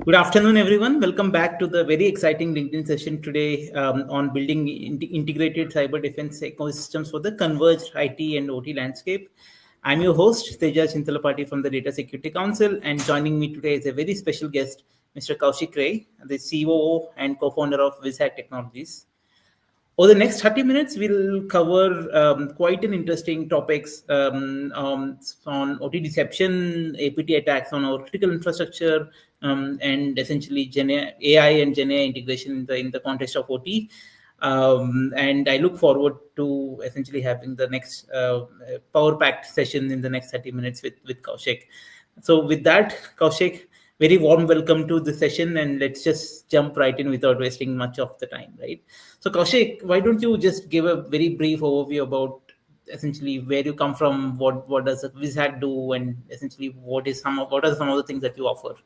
Good afternoon, everyone. Welcome back to the very exciting LinkedIn session today on building integrated cyber defense ecosystems for the converged IT and OT landscape. I'm your host, Teja Chintalapati from the Data Security Council, and joining me today is a very special guest, Mr. Kaushik Ray, the COO and co-founder of WhizHack Technologies. Over the next 30 minutes, we'll cover quite an interesting topics on OT deception, APT attacks on our critical infrastructure, and essentially AI and Gen AI integration in the context of OT. And I look forward to essentially having the next power-packed session in the next 30 minutes with Kaushik. So with that, Kaushik, very warm welcome to the session, and let's just jump right in without wasting much of the time, right? So Kaushik, why don't you just give a very brief overview about essentially where you come from, what does WhizHack do, and essentially what are some of the things that you offer?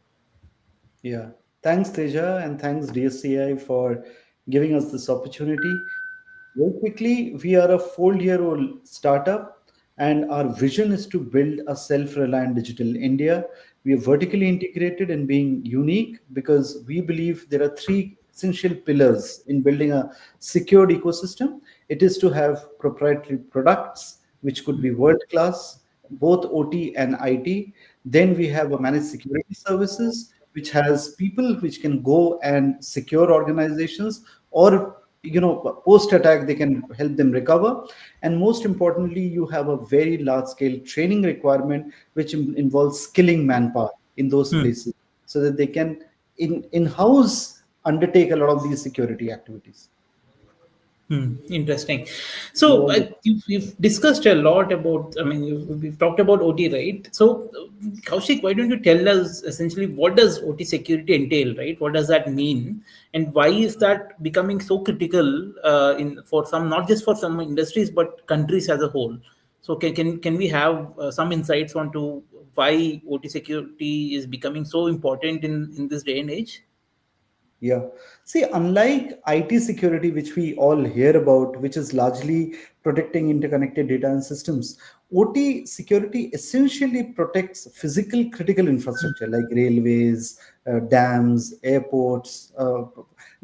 Yeah, thanks Teja and thanks DSCI for giving us this opportunity. Very quickly, we are a 4-year-old startup, and our vision is to build a self-reliant digital India. We are vertically integrated and being unique because we believe there are three essential pillars in building a secured ecosystem. It is to have proprietary products, which could be world class, both OT and IT. Then we have a managed security services, which has people which can go and secure organizations, or post attack they can help them recover. And most importantly, you have a very large scale training requirement which involves skilling manpower in those Hmm. places so that they can in house undertake a lot of these security activities. Interesting. You So want to you've discussed a lot about, I mean, we've talked about OT, right? So Kaushik, why don't you tell us essentially what does OT security entail, right? What does that mean? And why is that becoming so critical in for some, not just for some industries, but countries as a whole? So can we have some insights onto why OT security is becoming so important in this day and age? Yeah. See, unlike IT security, which we all hear about, which is largely protecting interconnected data and systems, OT security essentially protects physical critical infrastructure like railways, dams, airports.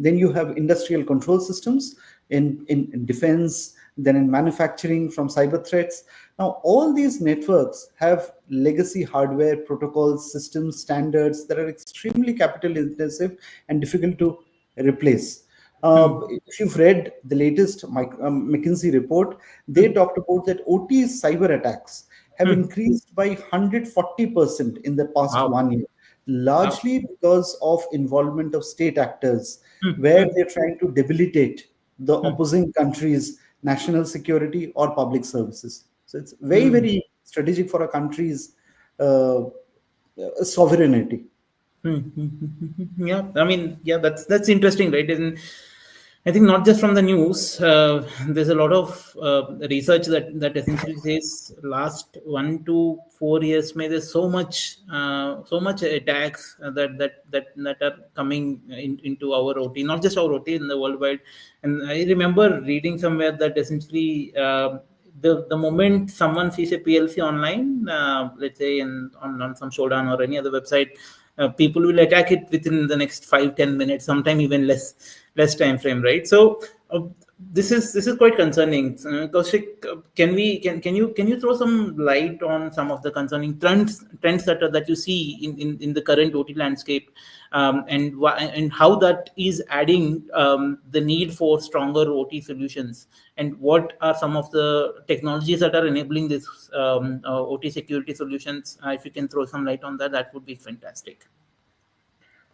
Then you have industrial control systems in defense, then in manufacturing from cyber threats. Now, all these networks have legacy hardware, protocols, systems, standards that are extremely capital intensive and difficult to replace. If you've read the latest McKinsey report, they talked about that OT cyber attacks have Hmm. increased by 140% in the past Wow. 1 year, Wow. largely because of involvement of state actors, Hmm. where Hmm. they're trying to debilitate the Hmm. opposing country's national security or public services. So it's very, Hmm. very strategic for a country's uh, sovereignty. Yeah, I mean, yeah, that's interesting, right? And I think not just from the news. There's a lot of research that essentially says last 1 to 4 years, may there's so much attacks that are coming into our OT, not just our OT in the worldwide. And I remember reading somewhere that essentially. The moment someone sees a PLC online, let's say on some showdown or any other website, people will attack it within the next 5-10 minutes, sometime even less time frame, right? So this is quite concerning. Kaushik, can you throw some light on some of the concerning trends that you see in the current OT landscape, and how that is adding the need for stronger OT solutions, and what are some of the technologies that are enabling this OT security solutions? If you can throw some light on that, that would be fantastic.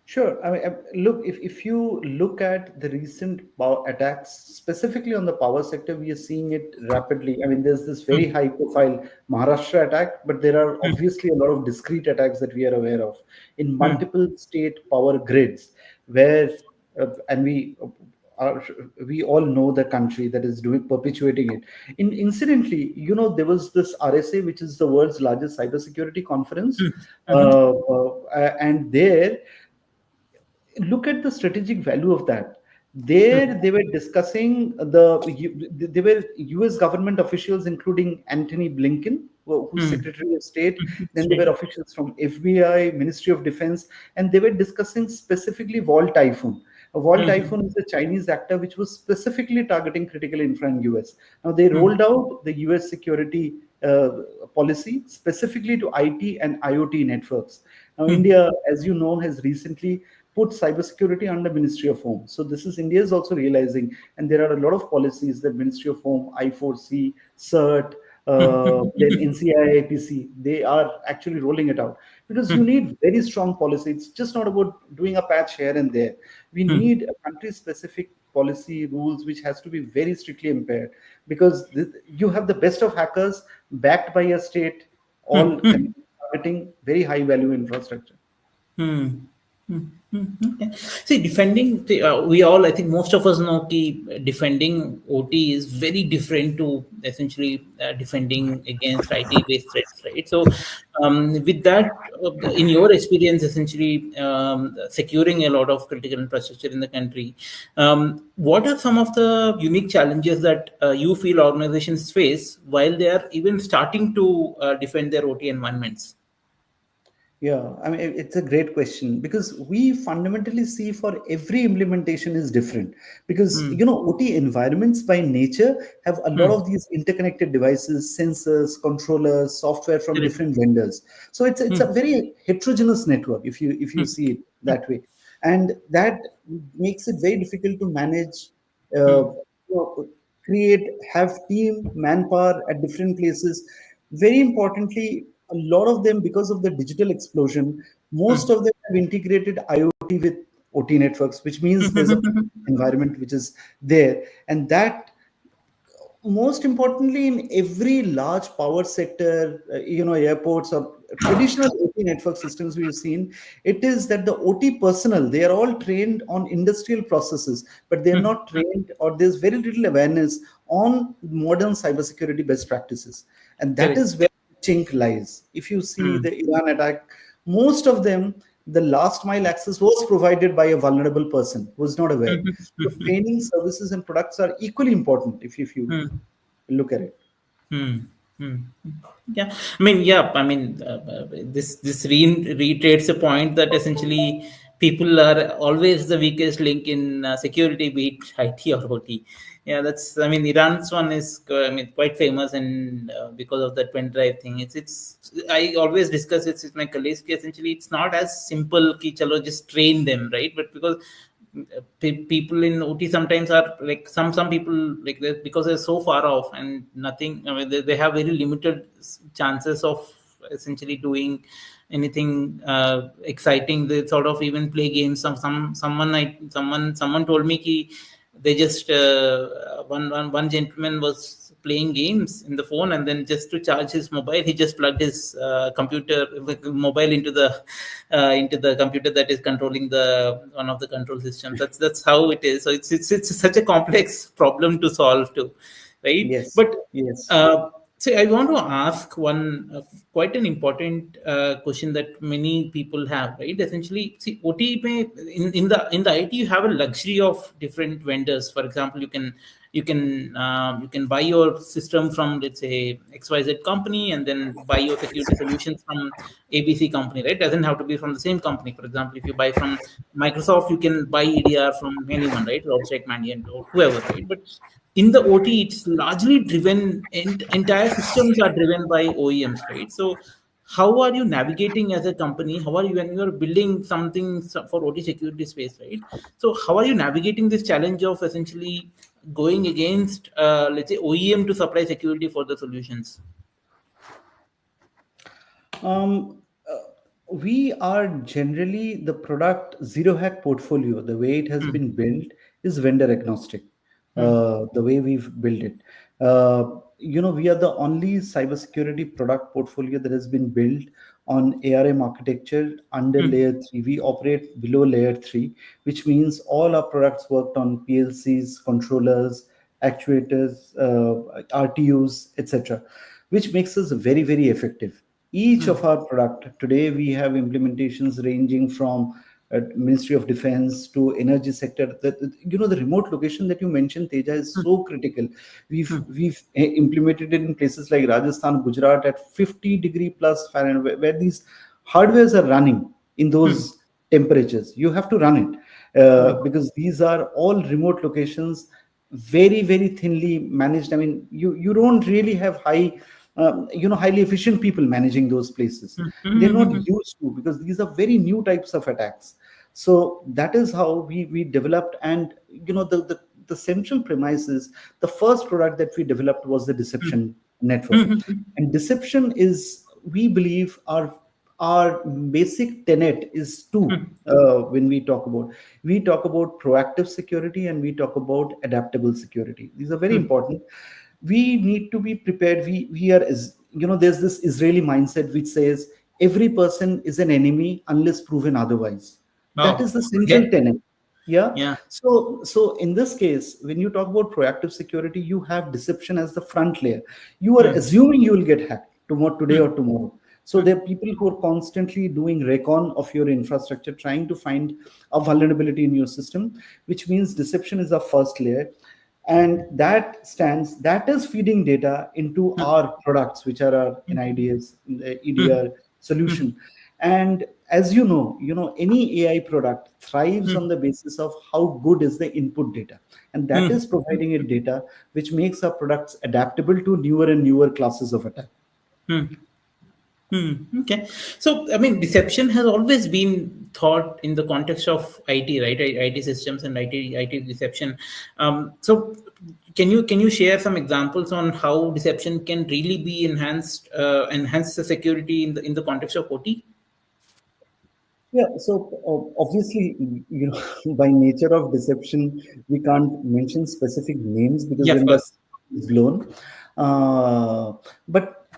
Sure. I mean, look, if you look at the recent power attacks, specifically on the power sector, we are seeing it rapidly. I mean, there's this very high profile Maharashtra attack, but there are obviously a lot of discrete attacks that we are aware of in multiple state power grids, where, and are, we all know the country that is doing perpetuating it. Incidentally, there was this RSA, which is the world's largest cybersecurity conference, and there look at the strategic value of that. There they were discussing they were US government officials including Anthony Blinken, who's Secretary of State. Then there were Straight. officials from FBI, Ministry of Defense, and they were discussing specifically Wall Typhoon. A Wall Hmm. Typhoon is a Chinese actor which was specifically targeting critical infra in US. Now they Hmm. rolled out the US security policy specifically to IT and IoT networks. Now Hmm. India, as you know, has recently put cybersecurity under Ministry of Home. So this is India is also realizing, and there are a lot of policies that Ministry of Home, I4C, CERT, then NCI, APC, they are actually rolling it out because you Hmm. need very strong policy. It's just not about doing a patch here and there. We Hmm. need a country-specific policy rules which has to be very strictly impaired because you have the best of hackers backed by a state, all targeting very high value infrastructure. Hmm. Hmm. Hmm. Okay. See, defending, we all, I think most of us know that defending OT is very different to essentially defending against IT based threats, right? So, with that, in your experience, essentially securing a lot of critical infrastructure in the country, what are some of the unique challenges that you feel organizations face while they are even starting to defend their OT environments? Yeah, I mean, it's a great question because we fundamentally see for every implementation is different. Because, Hmm. you know, OT environments by nature have a lot Hmm. of these interconnected devices, sensors, controllers, software from Correct. different vendors. So it's a Hmm. very heterogeneous network if you see it that way. And that makes it very difficult to manage, Hmm. create, have team, manpower at different places. Very importantly, a lot of them, because of the digital explosion, most Hmm. of them have integrated IoT with OT networks, which means there's a environment which is there. And that, most importantly, in every large power sector, airports or traditional OT network systems we've seen, it is that the OT personnel, they are all trained on industrial processes, but they're Hmm. not trained, or there's very little awareness on modern cybersecurity best practices. And that Correct. is where the chink lies. If you see Hmm. the Iran attack, most of them, the last mile access was provided by a vulnerable person who was not aware. So training services and products are equally important if you Hmm. look at it. Hmm. Hmm. Yeah, I mean, yeah, I mean, this reiterates a point that essentially people are always the weakest link in security, be it IT or OT. Yeah, that's. I mean, Iran's one is, I mean, quite famous, and because of that pen drive thing, it's. I always discuss it with my colleagues. Essentially, it's not as simple. Ki chalo, just train them, right? But because people in OT sometimes are like some people like because they're so far off and nothing. I mean, they have very limited chances of essentially doing anything exciting. They sort of even play games. Someone told me ki they just one gentleman was playing games in the phone, and then just to charge his mobile he just plugged his computer mobile into the computer that is controlling the one of the control systems. That's how it is. So it's such a complex problem to solve too, right? Yes, But yes. uh, so I want to ask one quite an important question that many people have, right? Essentially, see, OT in the IT you have a luxury of different vendors. For example, you can buy your system from, let's say, XYZ company, and then buy your security solutions from ABC company, right? Doesn't have to be from the same company. For example, if you buy from Microsoft, you can buy EDR from anyone, right? Outside Mandiant or whoever, right? But in the OT, it's largely driven, entire systems are driven by OEMs, right? So, how are you navigating as a company? How are you when you're building something for OT security space, right? So, how are you navigating this challenge of essentially going against, let's say, OEM to supply security for the solutions? Um, we are generally the product zero hack portfolio. The way it has Hmm. been built is vendor agnostic. Hmm. The way we've built it, we are the only cybersecurity product portfolio that has been built on ARM architecture under Hmm. layer three. We operate below layer three, which means all our products worked on PLCs, controllers, actuators, RTUs, etc., which makes us very, very effective. Each Hmm. of our product today, we have implementations ranging from Ministry of Defense to energy sector. The remote location that you mentioned, Teja, is so critical. We've implemented it in places like Rajasthan, Gujarat at 50-degree plus Fahrenheit, where these hardwares are running in those temperatures. You have to run it because these are all remote locations, very very thinly managed. I mean, you don't really have highly efficient people managing those places. They're not used to, because these are very new types of attacks. So that is how we developed. And the central premise is, the first product that we developed was the deception network. And deception is, we believe, our basic tenet is two. When we talk about proactive security, and we talk about adaptable security. These are very important. We need to be prepared. We are, as there's this Israeli mindset which says every person is an enemy unless proven otherwise. That is Oh, the central okay. tenet. Yeah. Yeah. So in this case, when you talk about proactive security, you have deception as the front layer. You are assuming you will get hacked tomorrow, today or tomorrow. So there are people who are constantly doing recon of your infrastructure, trying to find a vulnerability in your system, which means deception is the first layer. And that is feeding data into our products, which are our NIDS, EDR solution. And as any AI product thrives on the basis of how good is the input data, and that is providing it data which makes our products adaptable to newer and newer classes of attack. Okay. So, I mean, deception has always been thought in the context of IT, right? IT systems and IT deception. So, can you share some examples on how deception can really be enhance the security in the context of OT? Yeah, so obviously, by nature of deception, we can't mention specific names, because Yeah, of then that course. is blown. But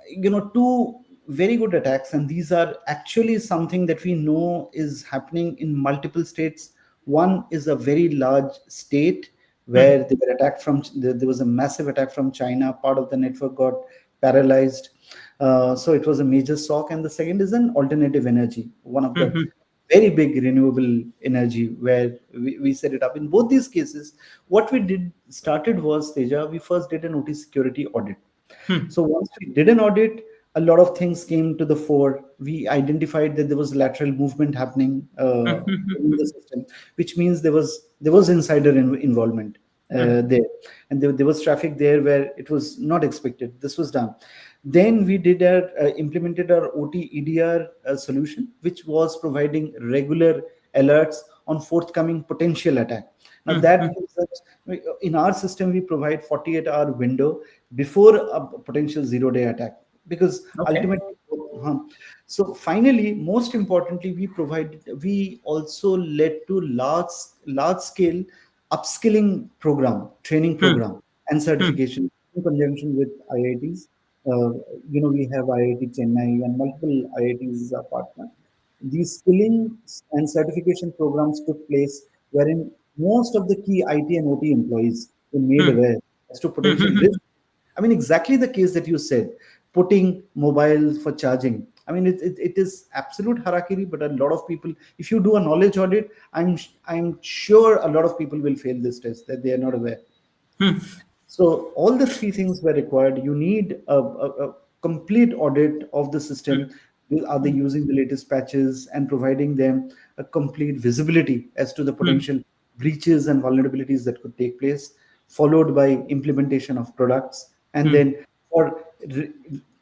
two very good attacks, and these are actually something that we know is happening in multiple states. One is a very large state where they were attacked from. There was a massive attack from China. Part of the network got paralyzed. So it was a major shock. And the second is an alternative energy, one of the very big renewable energy, where we set it up. In both these cases, what we did started was, Teja, we first did an OT security audit. So once we did an audit, a lot of things came to the fore. We identified that there was lateral movement happening in the system, which means there was insider involvement there, and there was traffic there where it was not expected. This was done. Then we implemented our OT EDR solution, which was providing regular alerts on forthcoming potential attack. Now that gives us, in our system, we provide 48-hour window before a potential zero-day attack, because Okay. ultimately, so finally, most importantly, we also led to large scale upskilling program, training program, and certification in conjunction with IITs. We have IIT Chennai and multiple IITs as our partner. These skilling and certification programs took place, wherein most of the key IT and OT employees were made aware as to potential risk. I mean, exactly the case that you said, putting mobile for charging. I mean, it is absolute harakiri, but a lot of people, if you do a knowledge audit, I'm sure a lot of people will fail this test, that they are not aware. So all the three things were required. You need a complete audit of the system. Are they using the latest patches, and providing them a complete visibility as to the potential breaches and vulnerabilities that could take place, followed by implementation of products. And then for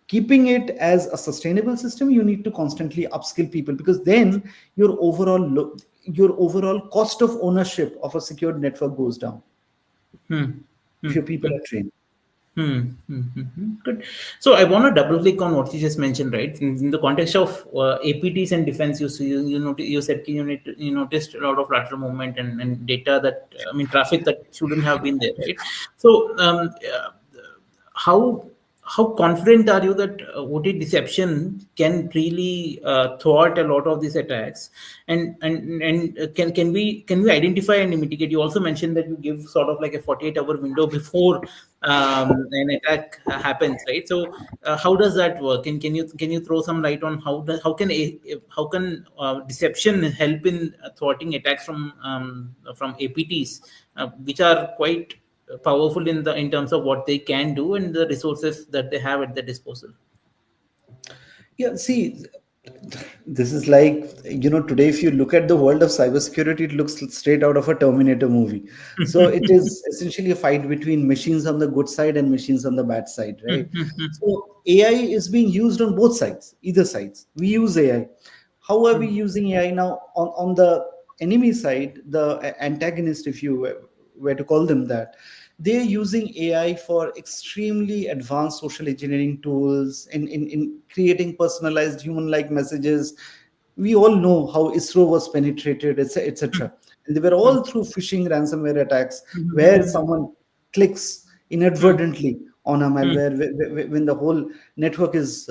keeping it as a sustainable system, you need to constantly upskill people, because then your overall cost of ownership of a secured network goes down if your people are trained. Good. So I want to double click on what you just mentioned, right? In the context of APTs and defense, you said you noticed a lot of lateral movement and data that, I mean, traffic that shouldn't have been there, right? So how how confident are you that OT deception can really thwart a lot of these attacks, and can we identify and mitigate? You also mentioned that you give sort of like a 48-hour window before an attack happens, right? So how does that work? And can you throw some light on how can deception help in thwarting attacks from APTs, which are quite powerful in terms of what they can do and the resources that they have at their disposal. Yeah, see, this is like, today, if you look at the world of cybersecurity, it looks straight out of a Terminator movie. So it is essentially a fight between machines on the good side and machines on the bad side, right? So AI is being used on both sides, either sides. We use AI. How are we using AI now? On the enemy side, the antagonist, if you were to call them that, they're using AI for extremely advanced social engineering tools in creating personalized human-like messages. We all know how ISRO was penetrated, etc. And they were all through phishing ransomware attacks where someone clicks inadvertently on a malware when the whole network is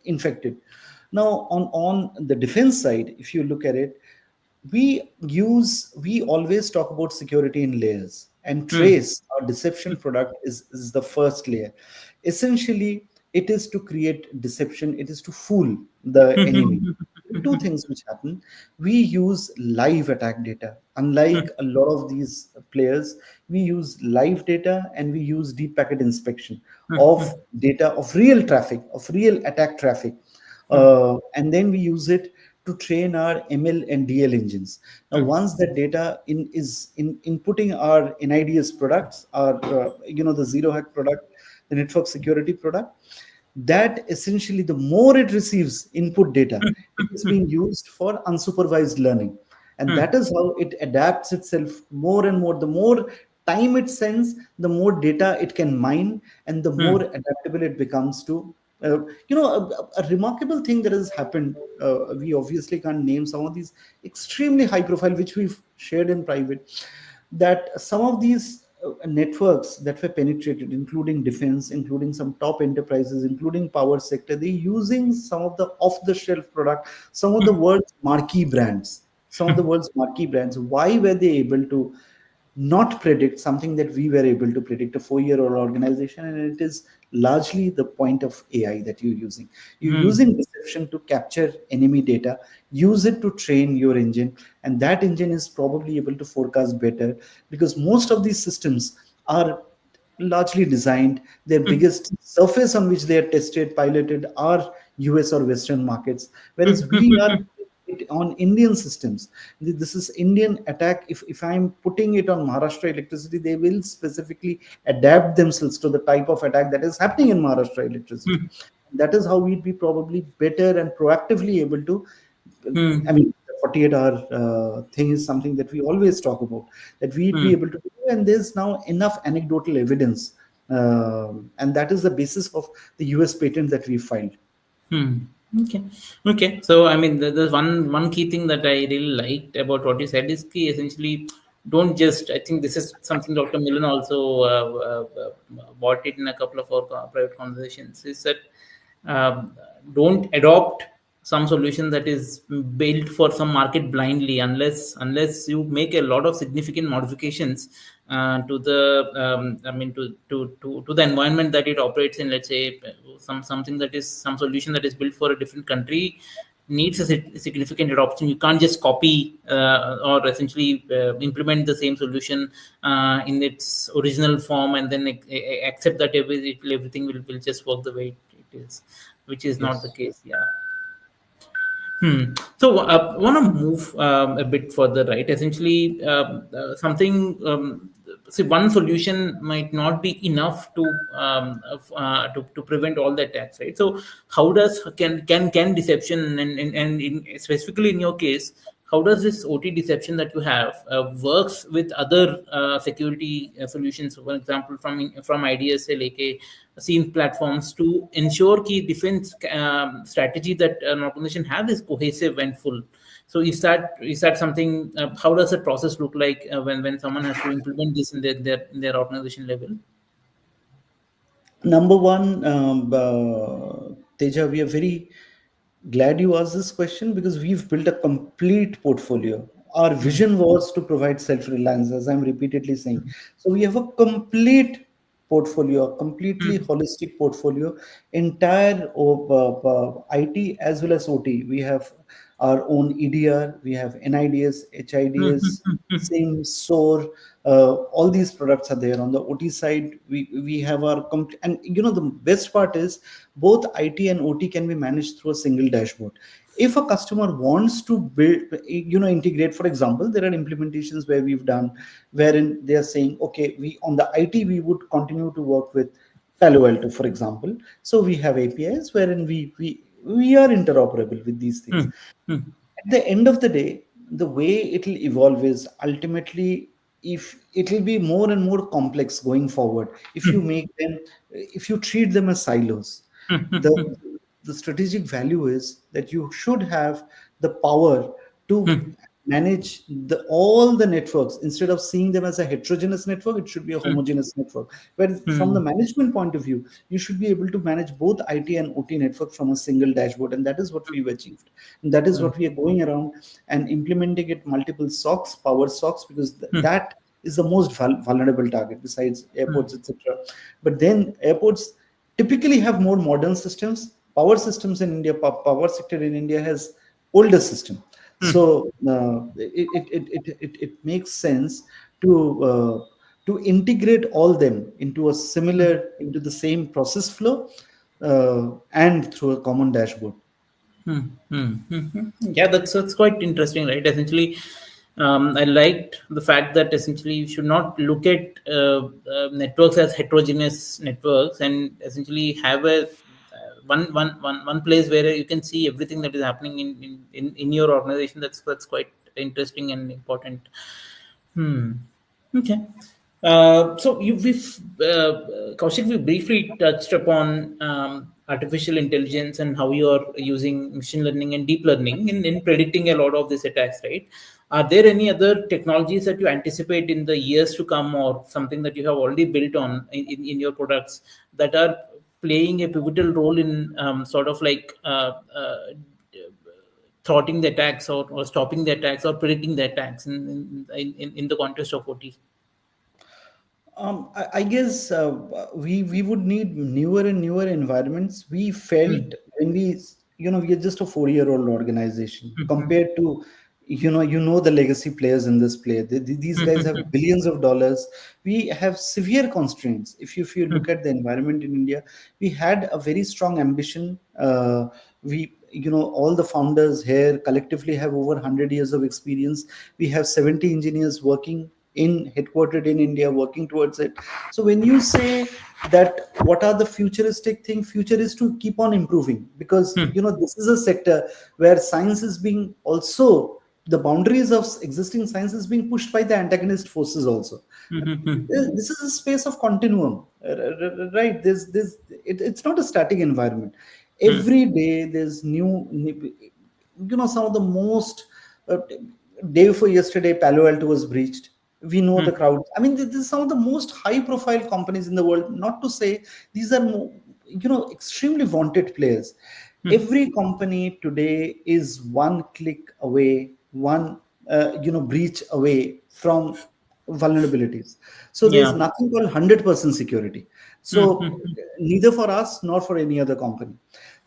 infected. Now, on the defense side, if you look at it, we always talk about security in layers, and trace our deception product is the first layer. Essentially, it is to create deception, it is to fool the enemy. Two things which happen: we use live attack data. Unlike a lot of these players, we use live data, and we use deep packet inspection of data, of real traffic, of real attack traffic, and then we use it to train our ML and DL engines. Now, once that data is inputting our NIDS products, our the zero hack product, the network security product, that essentially, the more it receives input data, it is being used for unsupervised learning, and that is how it adapts itself more and more. The more time it sends, the more data it can mine, and the more adaptable it becomes to a remarkable thing that has happened. We obviously can't name some of these extremely high profile, which we've shared in private, that some of these networks that were penetrated, including defense, including some top enterprises, including power sector, they're using some of the off the shelf product, some of the world's marquee brands, why were they able to not predict something that we were able to predict, a 4-year-old organization? And it is largely the point of AI that you're using. You're using deception to capture enemy data, use it to train your engine, and that engine is probably able to forecast better, because most of these systems are largely designed, their biggest surface on which they are tested, piloted, are US or Western markets, whereas we are it on Indian systems. This is Indian attack. If I'm putting it on Maharashtra electricity, they will specifically adapt themselves to the type of attack that is happening in Maharashtra electricity. That is how we'd be probably better and proactively able to. I mean, the 48-hour thing is something that we always talk about, that we'd be able to do, and there's now enough anecdotal evidence, and that is the basis of the US patent that we filed. Okay. Okay. So I mean, there's one key thing that I really liked about what you said is key. Essentially, don't just. I think this is something Dr. Millen also bought it in a couple of our private conversations. Is that um, don't adopt some solution that is built for some market blindly, unless you make a lot of significant modifications to the I mean to the environment that it operates in. Let's say something that is some solution that is built for a different country needs a significant adoption. You can't just copy or essentially implement the same solution in its original form and then accept that everything will just work the way it is, which is not the Yes. case. Yeah. So, want to move a bit further, right? Essentially, something. See, one solution might not be enough to prevent all the attacks, right? So, how does can deception and specifically in your case, how does this OT deception that you have works with other security solutions? For example, from IDSA, like a SIEM platforms, to ensure key defense strategy that an organization have is cohesive and full. So is that something? How does the process look like when someone has to implement this in their organization level? Number one, Teja, we are very glad you asked this question because we've built a complete portfolio. Our Mm, vision was to provide self reliance, as I'm repeatedly saying. So we have a complete portfolio, a completely mm, holistic portfolio, entire IT as well as OT. We have our own EDR, we have NIDS, mm, HIDS, mm, mm, SIM, SOAR. All these products are there. On the OT side, we have our and the best part is both IT and OT can be managed through a single dashboard. If a customer wants to build, integrate, for example, there are implementations where we've done wherein they are saying, okay, we on the IT we would continue to work with Palo Alto, for example. So we have APIs wherein we are interoperable with these things. mm, mm, At the end of the day, the way it will evolve is ultimately, if it will be more and more complex going forward, if you mm, make them, if you treat them as silos, mm, the mm, the strategic value is that you should have the power to mm, manage all the networks. Instead of seeing them as a heterogeneous network, it should be a homogeneous network, where from the mm, management point of view, you should be able to manage both IT and OT network from a single dashboard. And that is what we've achieved, and that is mm, what we are going around and implementing it multiple socks, power socks, because mm, that is the most vulnerable target besides mm, airports, etc. But then airports typically have more modern systems. Power systems in India, power sector in India has older system. mm. So it makes sense to integrate all them into a similar, into the same process flow, and through a common dashboard. Hmm, hmm, hmm, hmm. Yeah, that's quite interesting, right? Essentially, I liked the fact that essentially you should not look at networks as heterogeneous networks, and essentially have a one place where you can see everything that is happening in your organization. That's quite interesting and important. Hmm. Okay. Kaushik, we briefly touched upon artificial intelligence and how you are using machine learning and deep learning in predicting a lot of these attacks, right? Are there any other technologies that you anticipate in the years to come, or something that you have already built on in your products that are playing a pivotal role in sort of like thwarting the attacks, or stopping the attacks, or predicting the attacks in the context of OT? I guess we would need newer and newer environments. We felt Mm, when we are just a 4-year-old organization mm, mm, compared to the legacy players in this play. These mm, guys have mm, billions of dollars. We have severe constraints. If you look mm, at the environment in India, we had a very strong ambition. We all the founders here collectively have over 100 years of experience. We have 70 engineers working in headquartered in India, working towards it. So when you say that what are the futuristic thing, future is to keep on improving, because mm, this is a sector where science is being also, the boundaries of existing science is being pushed by the antagonist forces also. mm, mm, mm, This is a space of continuum, right? It's not a static environment. mm, Every day there's some of the most, uh, day before yesterday Palo Alto was breached. We know the mm, crowd. I mean, this is some of the most high profile companies in the world, not to say these are extremely wanted players. mm. Every company today is one click away, one breach away from vulnerabilities. So there's Yeah. nothing called 100% security. Mm, So mm, neither for us nor for any other company.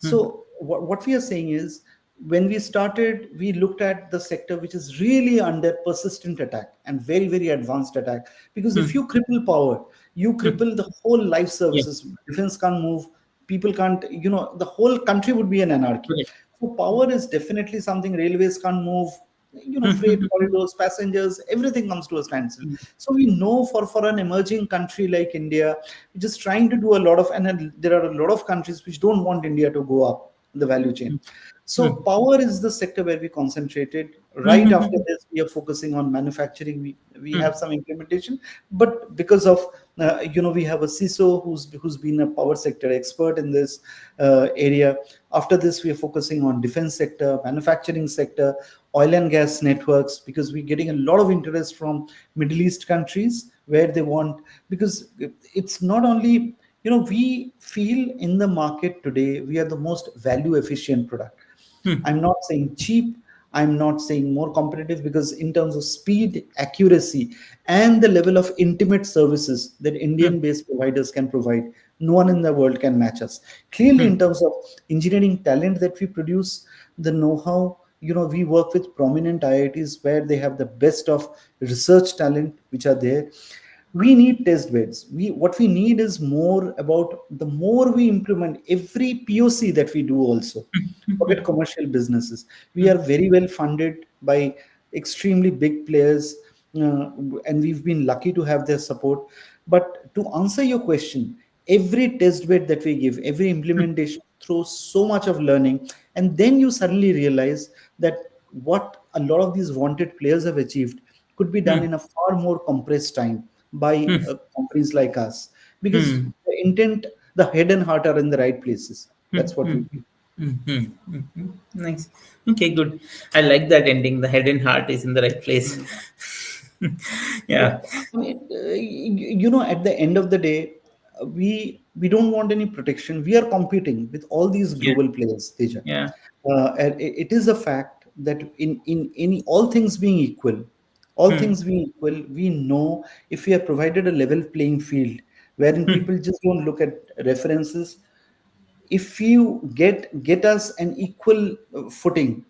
mm, So what we are saying is, when we started, we looked at the sector which is really under persistent attack and very, very advanced attack. Because if mm, you cripple power, you mm. cripple the whole life Yeah. services. Defense can't move, people can't, the whole country would be an anarchy. Correct. So power is definitely something. Railways can't move, Mm, freight mm, corridors, passengers, everything comes to a standstill. mm, So we know, for an emerging country like India, we're just trying to do a lot of, and then there are a lot of countries which don't want India to go up the value chain. mm, So mm, power is the sector where we concentrated. mm, Right mm, after mm, this, we are focusing on manufacturing. We have mm, some implementation, but because of we have a CISO who's been a power sector expert in this area. After this, we are focusing on defense sector, manufacturing sector, oil and gas networks, because we're getting a lot of interest from Middle East countries where they want, because it's not only we feel in the market today we are the most value efficient product. I'm not saying cheap, I'm not saying more competitive, because in terms of speed, accuracy, and the level of intimate services that Indian based providers can provide, no one in the world can match us. Clearly, in terms of engineering talent that we produce, the know how, we work with prominent IITs where they have the best of research talent which are there. We need test beds. What we need is more about, the more we implement every POC that we do also. Forget commercial businesses. We are very well funded by extremely big players, uh, and we've been lucky to have their support. But to answer your question, every test bed that we give, every implementation throws so much of learning, and then you suddenly realize that what a lot of these wanted players have achieved could be done in a far more compressed time by companies like us, because the intent, the head and heart are in the right places. That's what we feel. Nice. Okay, good. I like that ending. The head and heart is in the right place. Yeah, Yeah. I mean, at the end of the day, we don't want any protection. We are competing with all these Yeah. global players, Teja. Yeah. And it is a fact that in any, all things being equal, we know, if we have provided a level playing field wherein people just don't look at references, if you get us an equal footing,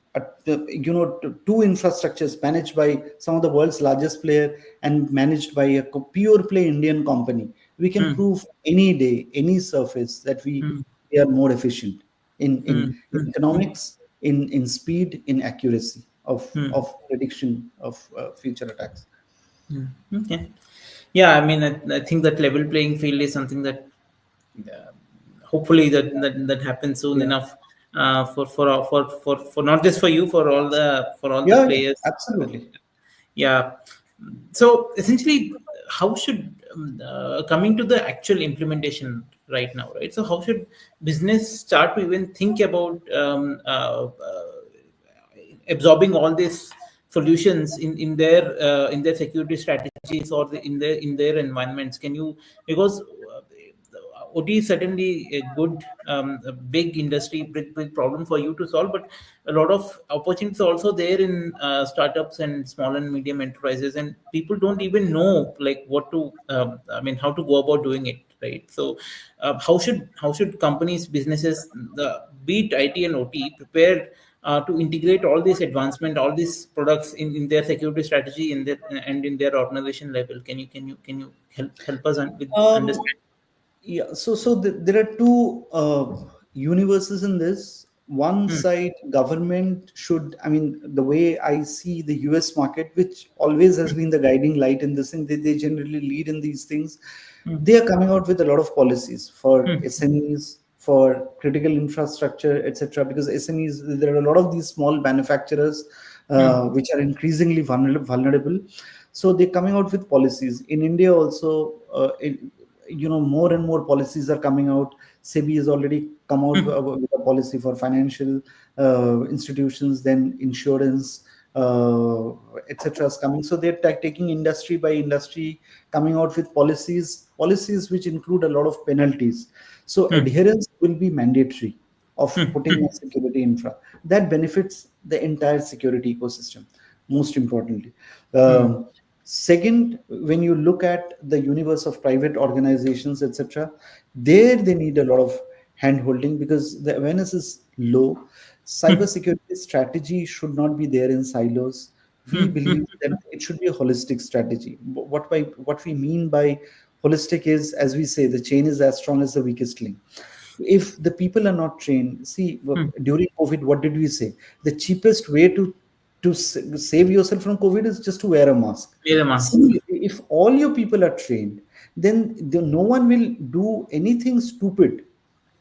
two infrastructures managed by some of the world's largest player and managed by a pure play Indian company, we can prove any day, any surface, that we are more efficient in economics, in speed, in accuracy of prediction of future attacks. Okay. Yeah, I mean, I think that level playing field is something that hopefully that happens soon Yeah, enough, for not just for you, for all the yeah, yeah, players. absolutely. Yeah. So essentially, how should coming to the actual implementation right now, right? So how should business start to even think about absorbing all these solutions in their security strategies, or in their environments? Can you, because OT is certainly a good, a big industry, big problem for you to solve, but a lot of opportunities are also there in startups and small and medium enterprises, and people don't even know like what to, I mean, how to go about doing it, right? So, how should companies, businesses, be it IT and OT, prepare to integrate all this advancement, all these products in their security strategy, in their organization level? Can you help us with Um, understand? Yeah, so there are two universes in this. One Hmm, side, government should, I mean, the way I see the US market, which always has been the guiding light in this thing, they generally lead in these things. hmm, They are coming out with a lot of policies for hmm, SMEs, for critical infrastructure, etc. Because SMEs, there are a lot of these small manufacturers hmm, which are increasingly vulnerable. So they're coming out with policies. In India also, more and more policies are coming out. SEBI has already come out hmm, with a policy for financial institutions, then insurance, etc. is coming. So they're taking industry by industry, coming out with policies which include a lot of penalties. So hmm, adherence will be mandatory of hmm, putting a security infra that benefits the entire security ecosystem, most importantly. hmm, Second, when you look at the universe of private organizations, etc., there they need a lot of hand holding because the awareness is low. Cybersecurity strategy should not be there in silos. hmm, We hmm, believe that it should be a holistic strategy. What we mean by holistic is, as we say, the chain is as strong as the weakest link. If the people are not trained, see, hmm. during COVID, what did we say? The cheapest way to save yourself from COVID is just to wear a mask. Wear a mask. See, if all your people are trained, then no one will do anything stupid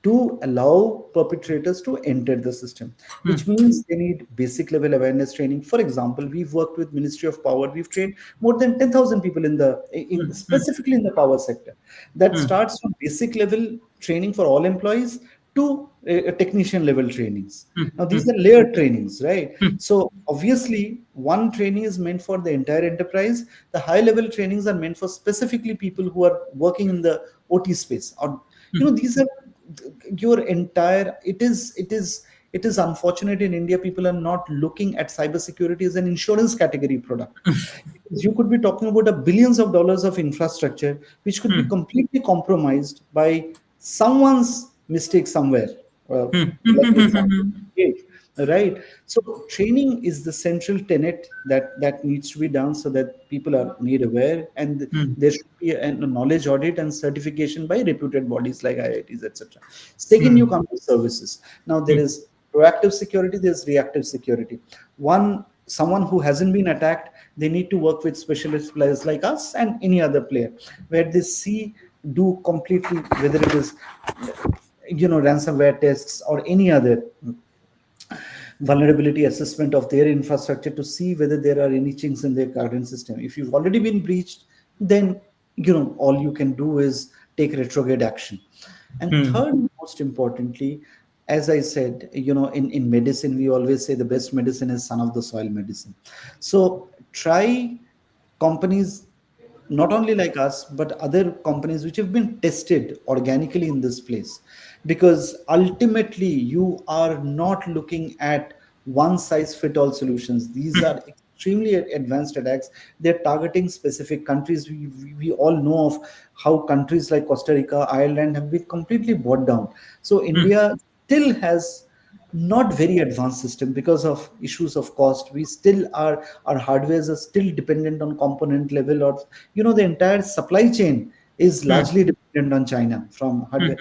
to allow perpetrators to enter the system, Hmm, which means they need basic level awareness training. For example, we've worked with Ministry of Power. We've trained more than 10,000 people in hmm, specifically in the power sector. That hmm, starts from basic level training for all employees to technician level trainings. hmm, Now, hmm, these are layered trainings, right? hmm, So, obviously, one training is meant for the entire enterprise. The high level trainings are meant for specifically people who are working in the OT space, or These are your entire. It is unfortunate in India people are not looking at cybersecurity as an insurance category product. You could be talking about a billions of dollars of infrastructure which could be completely compromised by someone's mistake somewhere, like the example you gave, right? So training is the central tenet that needs to be done so that people are made aware, and there should be a knowledge audit and certification by reputed bodies like IITs, etc. Second, you come to services. Now there is proactive security, there's reactive security. Someone who hasn't been attacked, they need to work with specialist players like us and any other player, where they do completely, whether it is ransomware tests or any other vulnerability assessment of their infrastructure to see whether there are any chinks in their current system. If you've already been breached, then all you can do is take retrograde action. And third, most importantly, as I said, in medicine, we always say the best medicine is son of the soil medicine. So try companies not only like us, but other companies which have been tested organically in this place. Because ultimately, you are not looking at one size fit all solutions. These are extremely advanced attacks. They're targeting specific countries. We all know of how countries like Costa Rica, Ireland have been completely brought down. So India still has not very advanced system because of issues of cost. We still are, our hardwares are still dependent on component level, or the entire supply chain is largely dependent on China from hardware.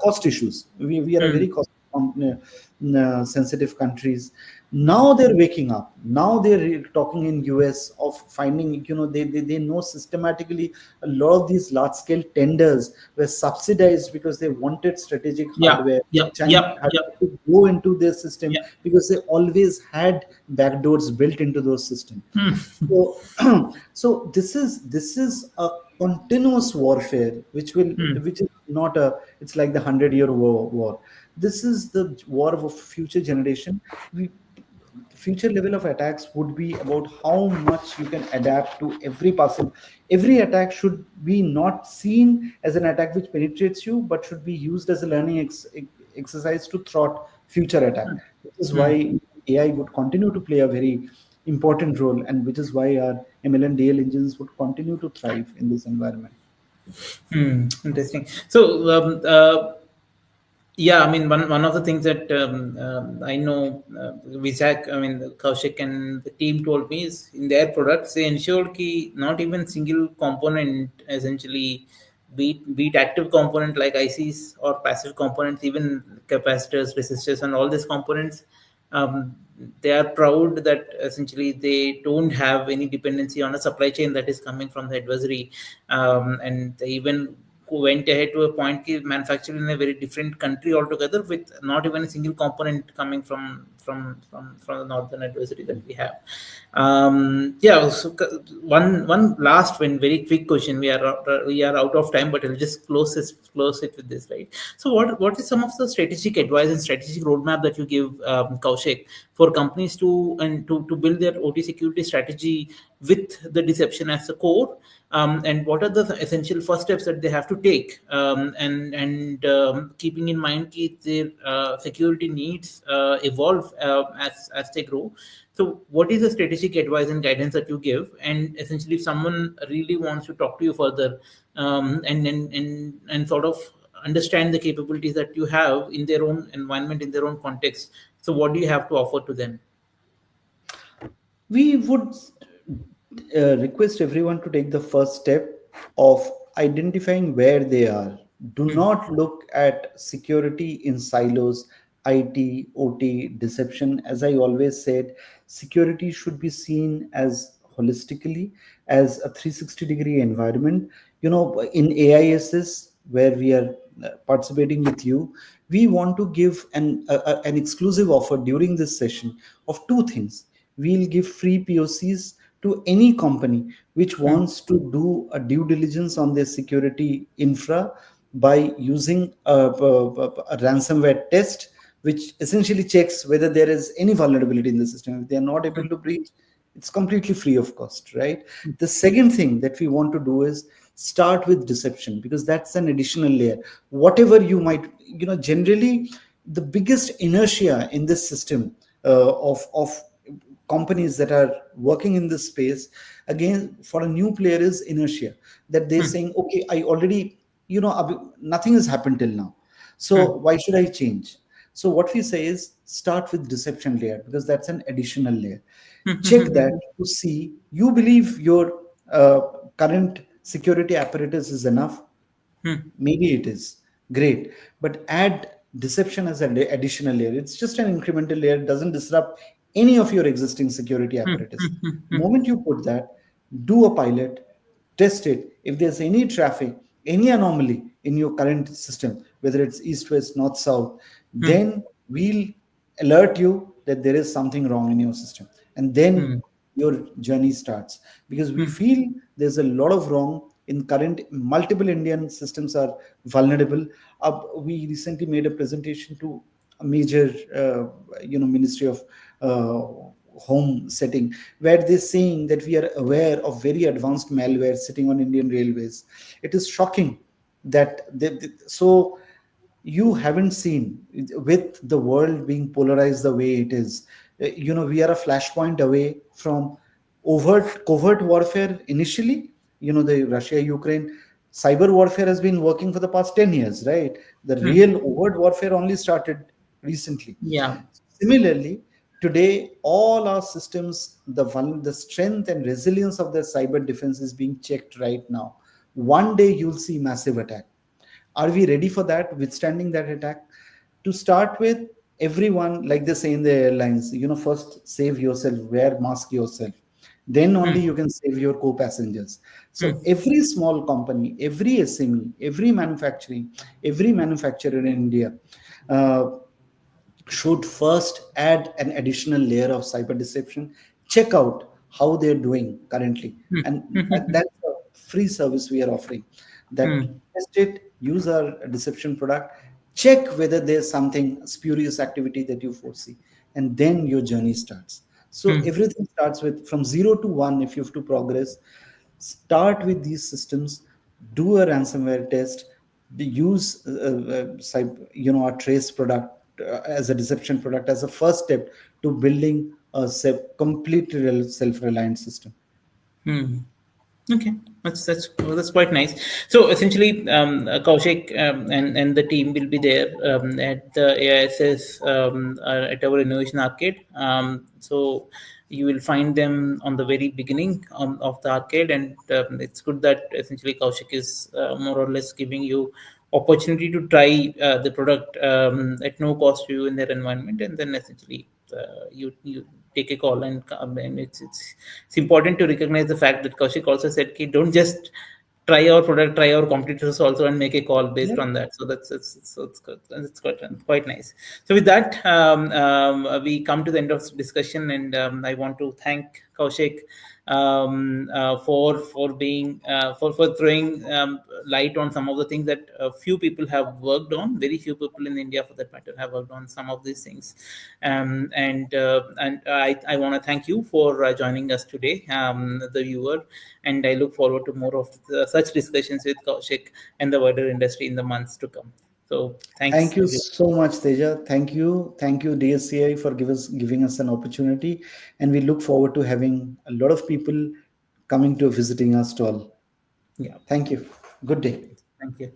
Cost issues. We are a very cost sensitive countries. Now they're waking up. Now they're talking in US of finding, they know systematically a lot of these large scale tenders were subsidized because they wanted strategic Yeah, hardware. yeah, China yeah, had yeah, to go into their system yeah. because they always had backdoors built into those systems. So, so this is a continuous warfare, which is not a. It's like the 100-year war. This is the war of a future generation. Future level of attacks would be about how much you can adapt to every attack should be not seen as an attack which penetrates you, but should be used as a learning exercise to thwart future attack. This is why AI would continue to play a very important role, and which is why our ML and DL engines would continue to thrive in this environment. Interesting. So, yeah, I mean, one of the things that I know WhizHack, I mean, Kaushik and the team told me is in their products, they ensured ki not even single component essentially, be it active component like ICs or passive components, even capacitors, resistors, and all these components, um, they are proud that essentially they don't have any dependency on a supply chain that is coming from the adversary, and they even went ahead to a point manufactured in a very different country altogether with not even a single component coming from the northern adversary that we have. Yeah, so one last one very quick question. We are out of time, but I'll just close it with this, right? So what is some of the strategic advice and strategic roadmap that you give, Kaushik, for companies to build their OT security strategy with the deception as the core, and what are the essential first steps that they have to take, and keeping in mind that their security needs evolve as they grow. So what is the strategic advice and guidance that you give, and essentially if someone really wants to talk to you further, and sort of understand the capabilities that you have in their own environment, in their own context, so what do you have to offer to them? We would request everyone to take the first step of identifying where they are. Do not look at security in silos, IT, OT, deception. As I always said, security should be seen as holistically as a 360-degree environment. In AISS, where we are participating with you, we want to give an exclusive offer during this session of two things. We'll give free POCs to any company which wants to do a due diligence on their security infra by using a ransomware test, which essentially checks whether there is any vulnerability in the system. If they are not able to breach, it's completely free of cost, right? The second thing that we want to do is start with deception, because that's an additional layer. Whatever you might, generally the biggest inertia in this system of companies that are working in this space, again, for a new player, is inertia, that they're Hmm. saying, okay, I already, nothing has happened till now, so Hmm. why should I change? So what we say is start with deception layer, because that's an additional layer. Hmm. Check Hmm. that to see, you believe your uh, current security apparatus is enough. Hmm. Maybe it is great, but add deception as an additional layer. It's just an incremental layer, doesn't disrupt any of your existing security Hmm. apparatus. Hmm. Hmm. The Hmm. moment you put that, do a pilot, test it. If there's any traffic, any anomaly in your current system, whether it's east, west, north, south, Hmm. then we'll alert you that there is something wrong in your system. And then Hmm. your journey starts, because we Hmm. feel there's a lot of wrong in current. Multiple Indian systems are vulnerable. We recently made a presentation to a major ministry of uh, home setting, where they're saying that we are aware of very advanced malware sitting on Indian railways. It is shocking that so you haven't seen, with the world being polarized the way it is, we are a flashpoint away from covert warfare initially. The Russia Ukraine cyber warfare has been working for the past 10 years, right? The Hmm. real overt warfare only started recently. Yeah. Similarly, today all our systems, the strength and resilience of their cyber defense is being checked right now. One day you'll see massive attack. Are we ready for that, withstanding that attack? To start with, everyone, like they say in the airlines, first save yourself, wear mask yourself, then Hmm. only you can save your co-passengers. Hmm. So every small company, every SME, every manufacturer in India uh, should first add an additional layer of cyber deception, check out how they're doing currently. Hmm. And Hmm. Hmm. that's a free service we are offering. That Hmm. test it, use our deception product, check whether there's something spurious activity that you foresee, and then your journey starts. So Hmm. everything starts with from 0 to 1. If you have to progress, start with these systems, do a ransomware test, use our trace product as a deception product as a first step to building a completely self-reliant system. Hmm. Okay, that's quite nice. So essentially, Kaushik and the team will be there at the AISS at our innovation arcade. So you will find them on the very beginning of the arcade, and it's good that essentially Kaushik is more or less giving you opportunity to try the product at no cost to you in their environment, and then essentially you take a call and come. And it's important to recognize the fact that Kaushik also said, "Ki don't just try our product, try our competitors also, and make a call based Yeah. on that." So it's good. It's quite nice. So with that, we come to the end of the discussion, and I want to thank Kaushik for being for throwing light on some of the things that few people have worked on. Very few people in India, for that matter, have worked on some of these things. And I want to thank you for joining us today, the viewer, and I look forward to more of such discussions with Kaushik and the wider industry in the months to come. So thanks, Thank you everyone. so much, Teja. Thank you, DSCI, for giving us an opportunity, and we look forward to having a lot of people coming to visiting our stall. Yeah, Thank you. Good day. thank you.